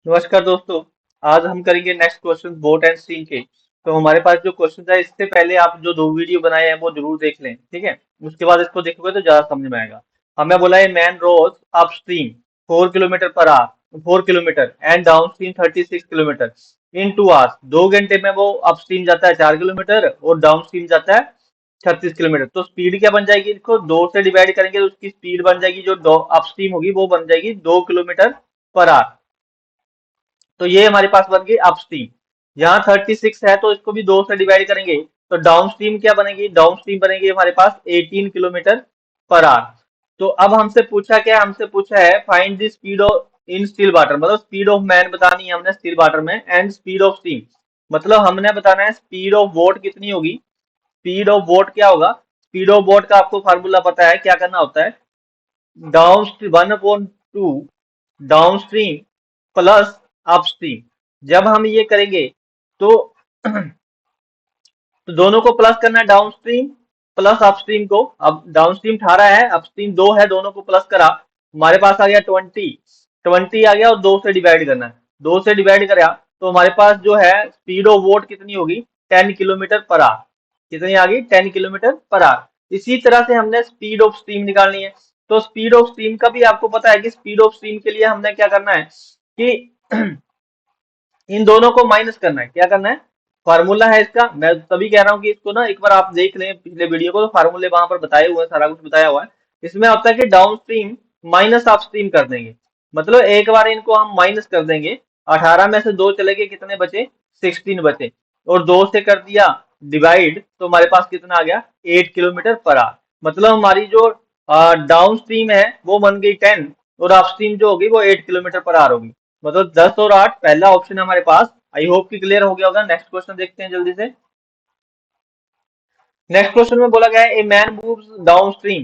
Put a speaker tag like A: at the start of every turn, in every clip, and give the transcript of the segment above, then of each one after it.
A: नमस्कार दोस्तों। आज हम करेंगे next question boat and stream के। तो हमारे पास जो क्वेश्चन है, इससे पहले आप जो दो वीडियो बनाए हैं वो जरूर देख लें, ठीक है। उसके बाद इसको देखोगे तो ज्यादा समझ में आएगा। हमें बोला है man rows upstream 4 kilometre per hour 4 kilometre and downstream 36 kilometre in 2 hours. 2 घंटे में वो अप स्ट्रीम जाता है 4 किलोमीटर और डाउन स्ट्रीम जाता है 36 किलोमीटर। तो स्पीड क्या बन जाएगी, इसको 2 से डिवाइड करेंगे तो उसकी स्पीड बन जाएगी, जो अप स्ट्रीम होगी वो बन जाएगी 2 किलोमीटर पर आवर। तो ये हमारे पास बन गई अपस्ट्रीम। यहाँ 36 है तो इसको भी 2 से डिवाइड करेंगे तो डाउन स्ट्रीम क्या बनेगी, डाउन स्ट्रीम बनेगी हमारे पास 18 किलोमीटर पर आवर। तो अब हमसे पूछा क्या, हमसे पूछा है find the speed of in still water, मतलब स्पीड ऑफ मैन बतानी है हमने स्टिल वाटर में, एंड स्पीड ऑफ स्टीम, मतलब हमने बताना है स्पीड ऑफ बोट कितनी होगी। स्पीड ऑफ बोट क्या होगा, स्पीड ऑफ बोट का आपको फार्मूला पता है, क्या करना होता है, down 1/2 down stream plus upstream. जब हम ये करेंगे तो तो दोनों को प्लस करना है, डाउन स्ट्रीम प्लस अपस्ट्रीम को। अब डाउन स्ट्रीम 18 है, अपस्ट्रीम 2 है, दोनों को प्लस करा, हमारे पास आ गया 20। 20 आ गया और 2 से डिवाइड करना है, 2 से डिवाइड करा तो हमारे पास जो है स्पीड ऑफ वोट कितनी होगी, 10 किलोमीटर पर आवर। कितनी आ गई, 10 किलोमीटर पर आवर। इसी तरह से हमने स्पीड ऑफ स्ट्रीम निकालनी है। तो स्पीड ऑफ स्ट्रीम का भी आपको पता है कि स्पीड ऑफ स्ट्रीम के लिए हमने क्या करना है कि इन दोनों को माइनस करना है। क्या करना है, फार्मूला है इसका, मैं तभी कह रहा हूँ कि इसको ना एक बार आप देख लें पिछले वीडियो को, तो फार्मूले वहां पर बताए हुए हैं, सारा कुछ बताया हुआ है। इसमें होता है कि down stream minus up stream कर देंगे, मतलब एक बार इनको हम माइनस कर देंगे। 18 में से 2 चले गए, कितने बचे, 16 बचे, और 2 से कर दिया डिवाइड तो हमारे पास कितना आ गया, 8 किलोमीटर पर आवर। मतलब हमारी जो डाउन स्ट्रीम है वो बन गई 10 और अप स्ट्रीम जो होगी वो 8 किलोमीटर पर आवर होगी। मतलब 10 और 8 पहला ऑप्शन है हमारे पास। आई होप कि क्लियर हो गया होगा। नेक्स्ट क्वेश्चन देखते हैं जल्दी से। नेक्स्ट क्वेश्चन में बोला गया है a man moves downstream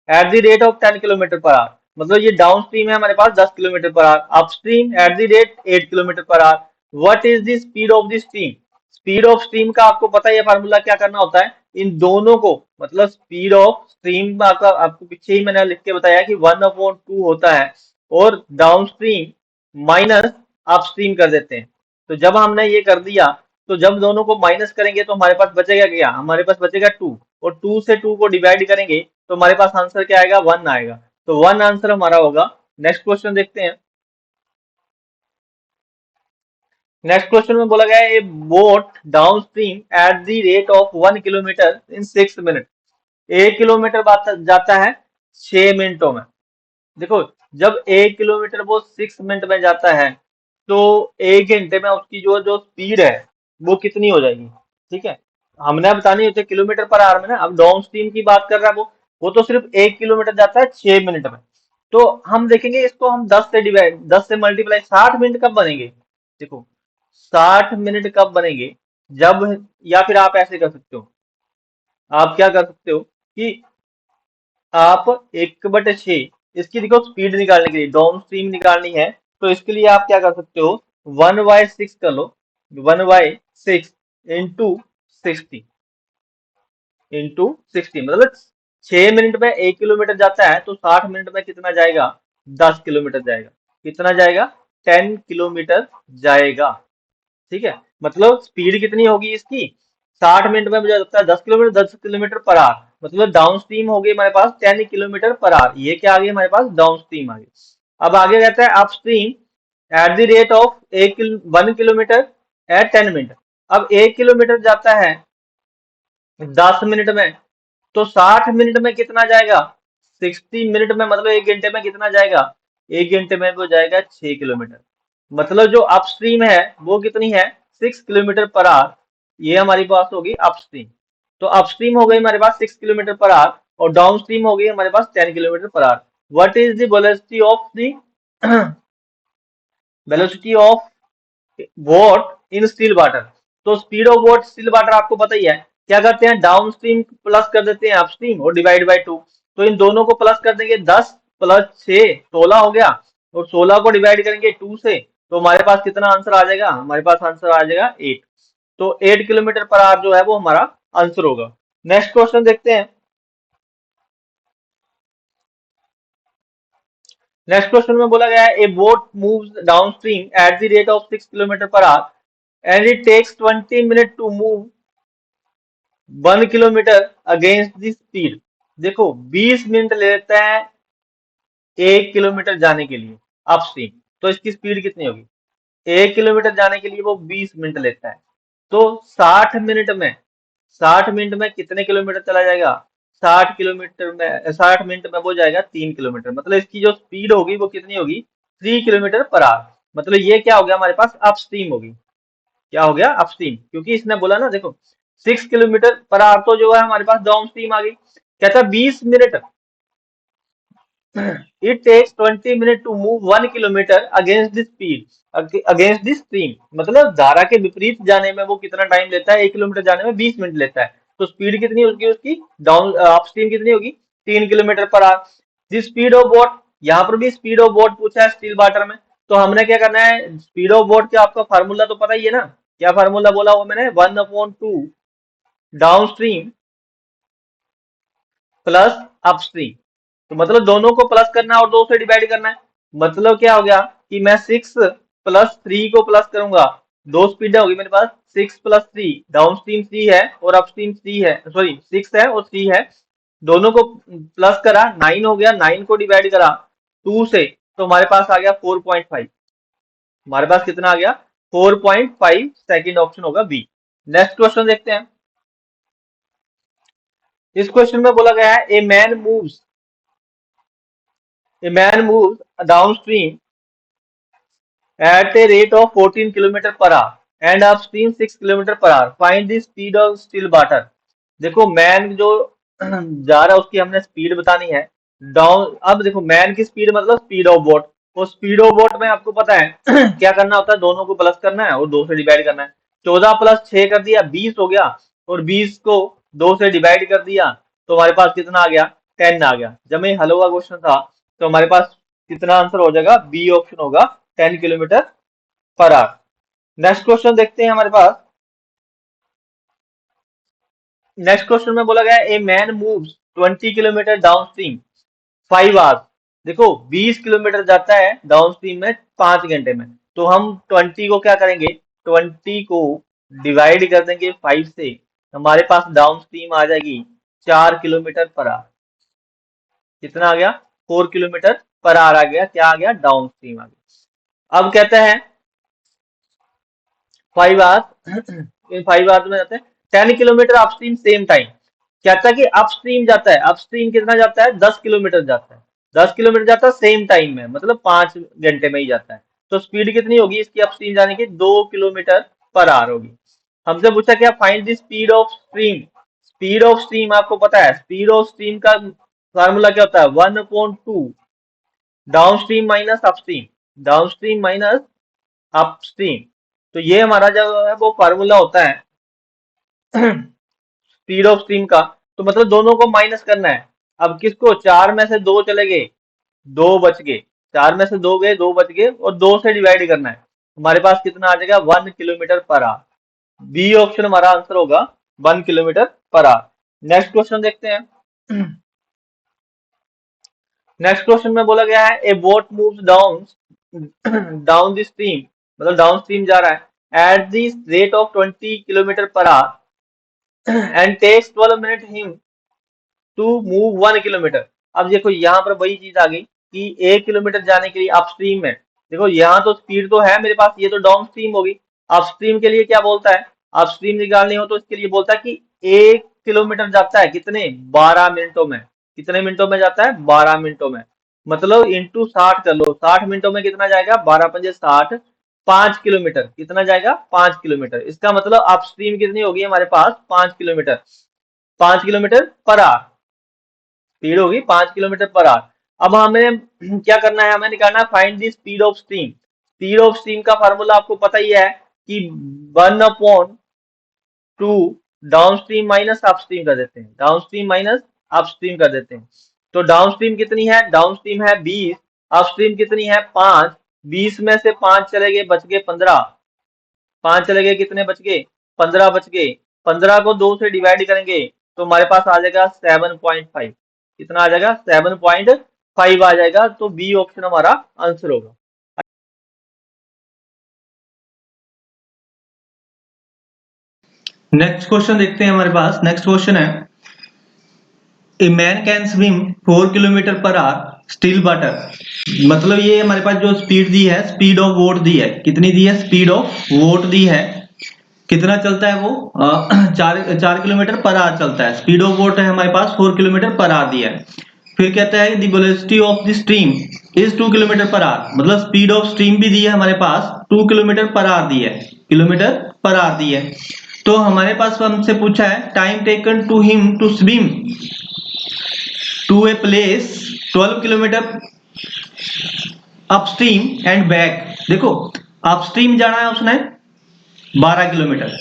A: at the rate of 10 kilometre per our. मतलब ये डाउन स्ट्रीम है हमारे पास 10 kilometre per our, up stream at the rate 8 kilometre per hour. What is the speed of the stream. Speed of stream का आपको पता है, ये फार्मूला क्या करना होता है, इन दोनों को, मतलब स्पीड ऑफ स्ट्रीम का आपको पीछे ही मैंने लिख के बताया कि 1/2 होता है, और down stream minus up stream कर देते हैं। तो जब हमने ये कर दिया तो जब दोनों को माइनस करेंगे तो हमारे पास बचेगा क्या, हमारे पास बचेगा 2, और 2 से 2 को डिवाइड करेंगे तो हमारे पास आंसर क्या आएगा, 1 आएगा। तो 1 आंसर हमारा होगा। नेक्स्ट क्वेश्चन देखते हैं। नेक्स्ट क्वेश्चन में बोला गया है a boat down stream at the rate of 1 kilometre in 6 minute. 1 kilometre जाता है 6 मिनटों में। देखो, जब 1 किलोमीटर वो 6 मिनट में जाता है तो 1 घंटे में उसकी जो जो स्पीड है वो कितनी हो जाएगी, ठीक है। हमने बतानी होती है किलोमीटर पर आवर में ना। अब डाउन स्ट्रीम की बात कर रहा है वो तो सिर्फ 1 किलोमीटर जाता है 6 मिनट में। तो हम देखेंगे इसको, हम 10 से मल्टीप्लाई 60 मिनट कब बनेंगे। देखो, 60 मिनट कब बनेंगे, जब, या फिर आप ऐसे कर सकते हो, आप क्या कर सकते हो कि आप 1/6, इसकी देखो स्पीड निकालने के लिए, डाउन स्ट्रीम निकालनी है, तो इसके लिए आप क्या कर सकते हो, 1/6 कर लो। 1/6 इंटू 60 मतलब 6 मिनट में 1 किलोमीटर जाता है तो 60 मिनट में कितना जाएगा, 10 किलोमीटर जाएगा। कितना जाएगा, 10 किलोमीटर जाएगा, ठीक है। मतलब स्पीड कितनी होगी इसकी, 60 मिनट में मुझे लगता है 10 किलोमीटर, 10 किलोमीटर पर आवर, मतलब डाउन स्ट्रीम हो गई हमारे पास 10 किलोमीटर पर आवर। ये क्या आ गई हमारे पास, डाउन स्ट्रीम आ गई। अब आगे रहता है upstream at the rate of 1 kilometre at 10 minute. अब 1 किलोमीटर जाता है 10 मिनट में, तो 60 मिनट में कितना जाएगा, 60 मिनट में, मतलब 1 घंटे में कितना जाएगा, 1 घंटे में वो जाएगा 6 किलोमीटर। मतलब जो अपस्ट्रीम है वो कितनी है, 6 किलोमीटर पर आवर। ये हमारी पास होगी अपस्ट्रीम। तो अपस्ट्रीम हो गई हमारे पास 6 किलोमीटर पर आवर, और डाउन स्ट्रीम हो गई हमारे पास 10 kilometre per hour. What is the velocity of the velocity of boat in still water. तो speed of boat still water आपको पता ही है, क्या करते हैं, डाउन स्ट्रीम प्लस कर देते हैं अपस्ट्रीम और डिवाइड बाई 2। तो इन दोनों को प्लस कर देंगे, 10 + 6 16 हो गया, और 16 को डिवाइड करेंगे 2 से, तो हमारे पास कितना आंसर आ जाएगा, हमारे पास आंसर आ जाएगा 8। तो 8 किलोमीटर पर आवर जो है वो हमारा आंसर होगा। नेक्स्ट क्वेश्चन देखते हैं। नेक्स्ट क्वेश्चन में बोला गया है a boat moves downstream at the rate of 6 kilometre per hour and it takes 20 minute to move 1 kilometre against the speed. देखो 20 मिनट लेता है 1 किलोमीटर जाने के लिए अप स्ट्रीम, तो इसकी स्पीड कितनी होगी? 1 किलोमीटर जाने के लिए वो 20 मिनट लेता है, तो 60 मिनट में 60 मिनट में कितने किलोमीटर चला जाएगा? 60 किलोमीटर में 60 मिनट में वो जाएगा 3 किलोमीटर, मतलब इसकी जो स्पीड होगी वो कितनी होगी? 3 किलोमीटर पर आवर। मतलब ये क्या हो गया हमारे पास? अपस्ट्रीम होगी। क्या हो गया? अपस्ट्रीम, क्योंकि इसने बोला ना, देखो 6 किलोमीटर पर आवर तो जो है हमारे पास डाउन स्ट्रीम आ गई। कहता 20 minute, it takes 20 minute to move 1 kilometre against the speed against the stream, मतलब धारा के विपरीत जाने में वो कितना टाइम लेता है? 1 किलोमीटर जाने में 20 मिनट लेता है। तो स्पीड कितनी होगी उसकी? डाउन अपस्ट्रीम कितनी होगी? 3 kilometre per our. The speed of boat, यहाँ पर भी स्पीड ऑफ बोट पूछा है स्टील वाटर में, तो हमने क्या करना है? स्पीड ऑफ बोट का आपका फार्मूला तो पता ही है ना, क्या फार्मूला बोला वो मैंने? 1/2 डाउन स्ट्रीम प्लस अपस्ट्रीम। तो मतलब दोनों को प्लस करना है और 2 से डिवाइड करना है। मतलब क्या हो गया कि मैं 6 + 3 को प्लस करूंगा, दो स्पीड होगी मेरे पास। 6 + 3, डाउन स्ट्रीम 3 है और अपस्ट्रीम 3 है, सॉरी 6 है और 3 है, दोनों को प्लस करा 9 हो गया, 9 को डिवाइड करा 2 से, तो हमारे पास आ गया 4.5। हमारे पास कितना आ गया? 4.5। सेकेंड ऑप्शन होगा बी। नेक्स्ट क्वेश्चन देखते हैं। इस क्वेश्चन में बोला गया है a man moves downstream at a rate of 14 kilometre per hour and upstream 6 kilometre per our, find the speed of still water. देखो मैन जो जा रहा है उसकी हमने स्पीड बतानी है। डाउन, अब देखो मैन की स्पीड मतलब स्पीड ऑफ बोट, वो स्पीड ऑफ बोट में आपको पता है क्या करना होता है? दोनों को प्लस करना है और 2 से डिवाइड करना है। 14 + 6 कर दिया 20 हो गया, और 20 को 2 से डिवाइड कर दिया, तो हमारे पास कितना आ गया? 10 आ गया। जब ये हल हुआ क्वेश्चन था, तो हमारे पास कितना आंसर हो जाएगा? बी ऑप्शन होगा, 10 kilometre per our. Next question देखते हैं हमारे पास। नेक्स्ट क्वेश्चन में बोला गया a man moves 20 kilometre down stream 5 hours. देखो 20 किलोमीटर जाता है डाउन स्ट्रीम में 5 घंटे में, तो हम 20 को क्या करेंगे? 20 को डिवाइड कर देंगे 5 से, हमारे पास डाउन स्ट्रीम आ जाएगी 4 किलोमीटर पर आवर। कितना आ गया? 4 किलोमीटर पर आवर आ गया। क्या आ गया? डाउन स्ट्रीम आ गया। अब कहता है 5 आवर्स इन 5 आवर्स में जाते हैं 10 किलोमीटर अपस्ट्रीम सेम टाइम। कहता है कि अपस्ट्रीम जाता है, अपस्ट्रीम कितना जाता है? 10 किलोमीटर जाता है। 10 किलोमीटर जाता है सेम टाइम में, मतलब 5 घंटे में ही जाता है। तो स्पीड कितनी होगी इसकी अपस्ट्रीम जाने की? 2 किलोमीटर पर आवर होगी। हमसे पूछा क्या? Find the speed of stream. Speed of stream आपको पता है, स्पीड ऑफ स्ट्रीम का फार्मूला क्या होता है? 1/2 down stream minus upstream, down stream minus upstream. तो ये हमारा जो है वो फार्मूला होता है स्पीड ऑफ स्ट्रीम का। तो मतलब दोनों को माइनस करना है। अब किसको? 4 में से 2 चले गए, 2 बच गए। 4 में से 2 गए, 2 बच गए, और 2 से डिवाइड करना है। हमारे पास कितना आ जाएगा? 1 kilometre per hour. B option हमारा आंसर होगा, 1 kilometre per our. Next question देखते हैं। नेक्स्ट क्वेश्चन में बोला गया है a boat moves down down the stream, मतलब डाउन स्ट्रीम जा रहा है at the rate of 20 kilometre per hour and takes 12 minute him to move 1 kilometre. अब देखो यहाँ पर वही चीज आ गई कि 1 किलोमीटर जाने के लिए अपस्ट्रीम में, देखो यहाँ तो स्पीड तो है मेरे पास, ये तो डाउन स्ट्रीम होगी। अपस्ट्रीम के लिए क्या बोलता है? अपस्ट्रीम निकालनी हो तो इसके लिए बोलता है कि 1 किलोमीटर जाता है कितने? 12 मिनटों में। कितने मिनटों में जाता है? 12 मिनटों में। मतलब इंटू 60 कर लो, 60 मिनटों में कितना जाएगा? 12×5 = 60, 5 किलोमीटर। कितना जाएगा? 5 किलोमीटर। इसका मतलब अपस्ट्रीम कितनी होगी हमारे पास? 5 kilometre. 5 kilometre per our speed होगी, 5 किलोमीटर पर आवर। अब हमें क्या करना है? हमें निकालना है find the speed of stream. Speed of stream का फार्मूला आपको पता ही है कि 1/2 डाउन स्ट्रीम माइनस अपस्ट्रीम कर देते हैं, डाउन स्ट्रीम माइनस अपस्ट्रीम कर देते हैं। तो डाउन स्ट्रीम कितनी है? डाउन स्ट्रीम है 20, अपस्ट्रीम कितनी है? 5। 20 में से 5 चले गए, बच गए 15। 5 चले गए, कितने बच गए? 15 बच गए। 15 को 2 से डिवाइड करेंगे तो हमारे पास आ जाएगा 7.5। कितना आ जाएगा? 5 आ जाएगा, तो बी ऑप्शन हमारा आंसर होगा। नेक्स्ट क्वेश्चन देखते हैं हमारे पास। नेक्स्ट क्वेश्चन है, a man can swim 4 kilometre per our still water. मतलब ये हमारे पास जो स्पीड दी है, स्पीड ऑफ वोट दी है, कितनी दी है, स्पीड ऑफ वोट दी है, कितना चलता है वो 4 किलोमीटर पर आवर चलता है। स्पीड ऑफ वोट है हमारे पास 4 किलोमीटर पर आवर दिया है। फिर कहता है the velocity of the stream is 2 kilometre per our. मतलब स्पीड ऑफ स्ट्रीम भी दी है हमारे पास, 2 किलोमीटर पर आवर दी है, किलोमीटर पर आवर दी है। तो हमारे पास हमसे पूछा है time taken to him to swim to a place 12 kilometre upstream and back. देखो अपस्ट्रीम जाना है उसने 12 किलोमीटर,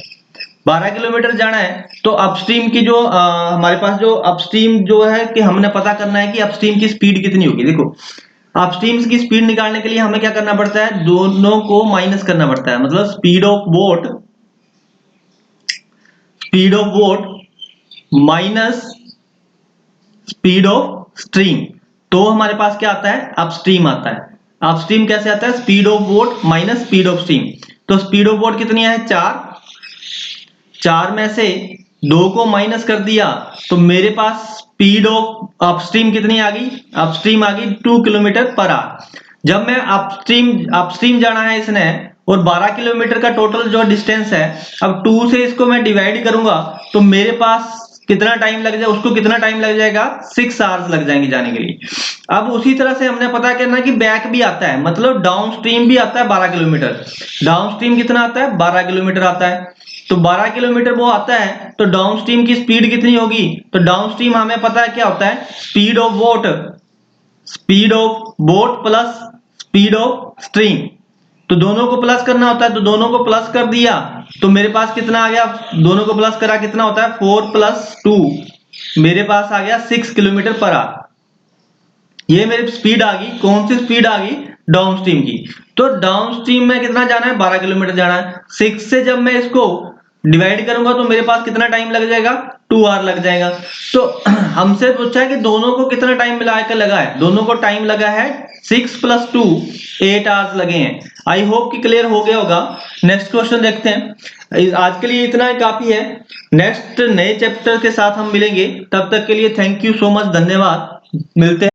A: 12 किलोमीटर जाना है, तो अपस्ट्रीम की जो हमारे पास जो अपस्ट्रीम जो है कि हमने पता करना है कि अपस्ट्रीम की स्पीड कितनी होगी। देखो अपस्ट्रीम की स्पीड निकालने के लिए हमें क्या करना पड़ता है, दोनों को माइनस करना पड़ता है। मतलब speed of boat minus speed of stream, तो हमारे पास क्या आता है, अपस्ट्रीम आता है। अपस्ट्रीम कैसे आता है, speed of boat minus speed of stream. तो स्पीड ऑफ बोट कितनी है 4, 4 में से 2 को माइनस कर दिया, तो मेरे पास स्पीड ऑफ अपस्ट्रीम कितनी आ गई, अपस्ट्रीम आ गई 2 किलोमीटर पर आवर। जब मैं अपस्ट्रीम जाना है इसने, और 12 किलोमीटर का टोटल जो डिस्टेंस है, अब 2 से इसको मैं डिवाइड करूंगा, तो मेरे पास कितना टाइम लग जाएगा, उसको कितना टाइम लग जाएगा, 6 आवर्स लग जाएंगे जाने के लिए। अब उसी तरह से हमने पता करना कि बैक भी आता है, मतलब डाउन स्ट्रीम भी आता है 12 किलोमीटर। डाउन स्ट्रीम कितना आता है, 12 किलोमीटर आता है। तो 12 किलोमीटर वो आता है, तो डाउन स्ट्रीम की स्पीड कितनी होगी, तो डाउन स्ट्रीम हमें पता है क्या होता है, speed of boat plus speed of stream. तो दोनों को प्लस करना होता है, तो दोनों को प्लस कर दिया, तो मेरे पास कितना आ गया, दोनों को प्लस करा कितना होता है 4 + 2, मेरे पास आ गया 6 किलोमीटर पर आवर। ये मेरी स्पीड आ गई, कौन सी स्पीड आ गई, डाउन स्ट्रीम की। तो डाउन स्ट्रीम में कितना जाना है, 12 किलोमीटर जाना है। 6 से जब मैं इसको डिवाइड करूंगा तो मेरे पास कितना टाइम लग जाएगा, 2 आवर लग जाएगा। तो हमसे पूछा है कि दोनों को कितना टाइम मिला के लगा है, दोनों को टाइम लगा है 6 + 2 8 आवर्स लगे हैं। आई होप कि क्लियर हो गया होगा। नेक्स्ट क्वेश्चन देखते हैं। आज के लिए इतना ही काफी है, नेक्स्ट नए चैप्टर के साथ हम मिलेंगे, तब तक के लिए थैंक यू सो मच, धन्यवाद, मिलते हैं।